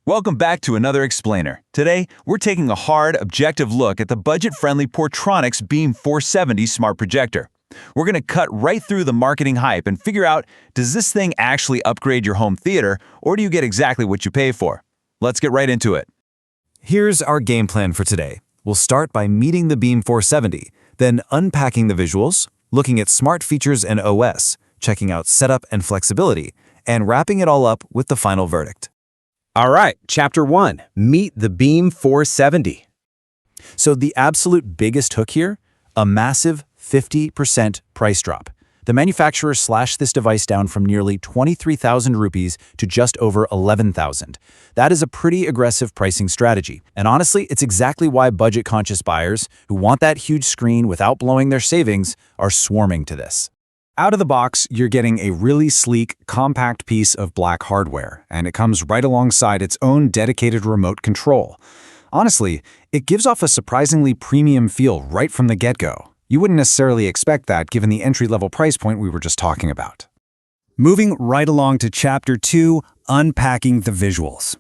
Welcome back to another explainer. Today, we're taking a hard, objective look at the budget-friendly Portronics Beam 470 Smart Projector. We're going to cut right through the marketing hype and figure out, does this thing actually upgrade your home theater, or do you get exactly what you pay for? Let's get right into it. Here's our game plan for today. We'll start by meeting the Beam 470, then unpacking the visuals, looking at smart features and OS, checking out setup and flexibility, and wrapping it all up with the final verdict. All right, Chapter 1, Meet the Beam 470. So the absolute biggest hook here, a massive 50% price drop. The manufacturer slashed this device down from nearly 23,000 rupees to just over 11,000. That is a pretty aggressive pricing strategy. And honestly, it's exactly why budget-conscious buyers who want that huge screen without blowing their savings are swarming to this. Out of the box, you're getting a really sleek, compact piece of black hardware, and it comes right alongside its own dedicated remote control. Honestly, it gives off a surprisingly premium feel right from the get-go. You wouldn't necessarily expect that given the entry-level price point we were just talking about. Moving right along to Chapter 2, Unpacking the Visuals.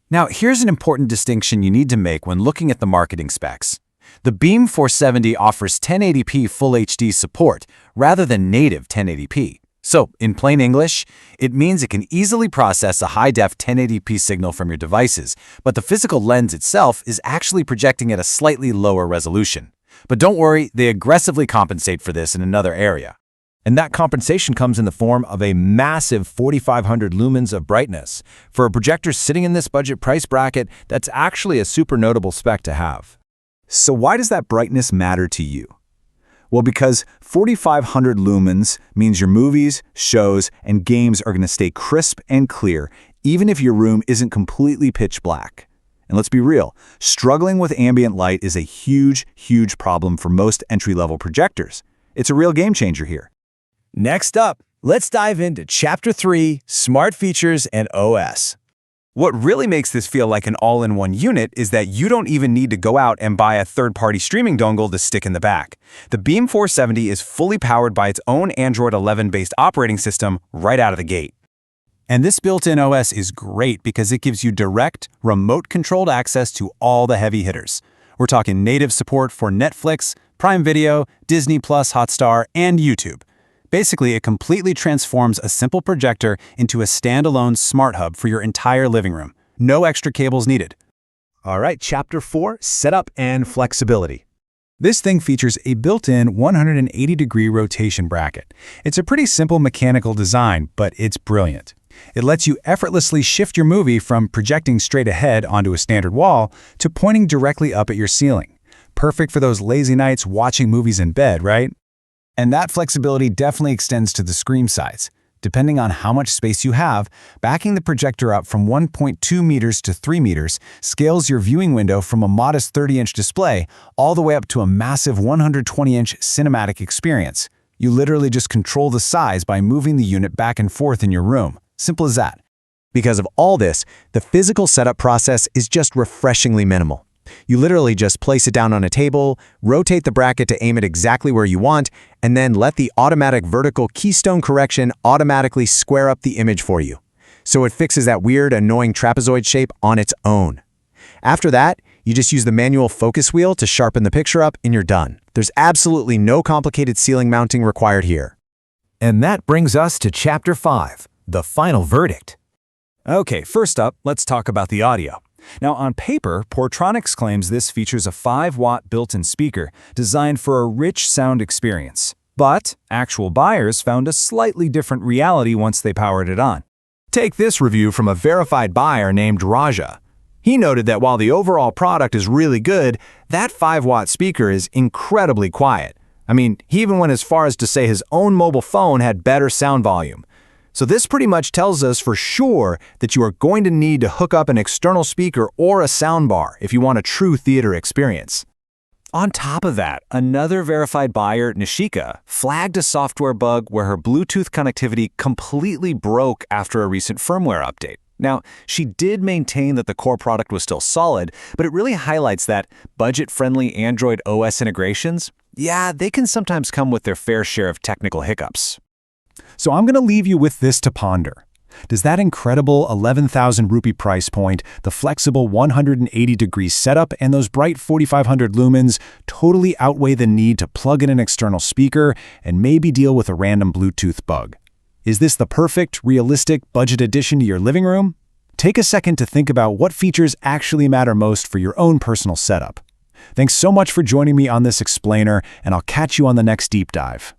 Now, here's an important distinction you need to make when looking at the marketing specs. The Beam 470 offers 1080p Full HD support rather than native 1080p. So, in plain English, it means it can easily process a high-def 1080p signal from your devices, but the physical lens itself is actually projecting at a slightly lower resolution. But don't worry, they aggressively compensate for this in another area. And that compensation comes in the form of a massive 4,500 lumens of brightness. For a projector sitting in this budget price bracket, that's actually a super notable spec to have. So why does that brightness matter to you? Well, because 4,500 lumens means your movies, shows, and games are going to stay crisp and clear, even if your room isn't completely pitch black. And let's be real, struggling with ambient light is a huge, huge problem for most entry-level projectors. It's a real game changer here. Next up, let's dive into Chapter 3, Smart Features and OS. What really makes this feel like an all-in-one unit is that you don't even need to go out and buy a third-party streaming dongle to stick in the back. The Beam 470 is fully powered by its own Android 11-based operating system right out of the gate. And this built-in OS is great because it gives you direct, remote-controlled access to all the heavy hitters. We're talking native support for Netflix, Prime Video, Disney+, Hotstar, and YouTube. Basically, it completely transforms a simple projector into a standalone smart hub for your entire living room. No extra cables needed. All right, Chapter 4, Setup and Flexibility. This thing features a built-in 180-degree rotation bracket. It's a pretty simple mechanical design, but it's brilliant. It lets you effortlessly shift your movie from projecting straight ahead onto a standard wall to pointing directly up at your ceiling. Perfect for those lazy nights watching movies in bed, right? And that flexibility definitely extends to the screen size. Depending on how much space you have, backing the projector up from 1.2 meters to 3 meters scales your viewing window from a modest 30-inch display all the way up to a massive 120-inch cinematic experience. You literally just control the size by moving the unit back and forth in your room. Simple as that. Because of all this, the physical setup process is just refreshingly minimal. You literally just place it down on a table, rotate the bracket to aim it exactly where you want, and then let the automatic vertical Keystone correction automatically square up the image for you. So it fixes that weird, annoying trapezoid shape on its own. After that, you just use the manual focus wheel to sharpen the picture up and you're done. There's absolutely no complicated ceiling mounting required here. And that brings us to Chapter 5, the final verdict. Okay, first up, let's talk about the audio. Now, on paper, Portronics claims this features a 5-watt built-in speaker designed for a rich sound experience. But actual buyers found a slightly different reality once they powered it on. Take this review from a verified buyer named Raja. He noted that while the overall product is really good, that 5-watt speaker is incredibly quiet. I mean, he even went as far as to say his own mobile phone had better sound volume. So this pretty much tells us for sure that you are going to need to hook up an external speaker or a soundbar if you want a true theater experience. On top of that, another verified buyer, Nishika, flagged a software bug where her Bluetooth connectivity completely broke after a recent firmware update. Now, she did maintain that the core product was still solid, but it really highlights that budget-friendly Android OS integrations, yeah, they can sometimes come with their fair share of technical hiccups. So I'm going to leave you with this to ponder. Does that incredible 11,000 rupee price point, the flexible 180-degree setup, and those bright 4500 lumens totally outweigh the need to plug in an external speaker and maybe deal with a random Bluetooth bug? Is this the perfect, realistic budget addition to your living room? Take a second to think about what features actually matter most for your own personal setup. Thanks so much for joining me on this explainer, and I'll catch you on the next deep dive.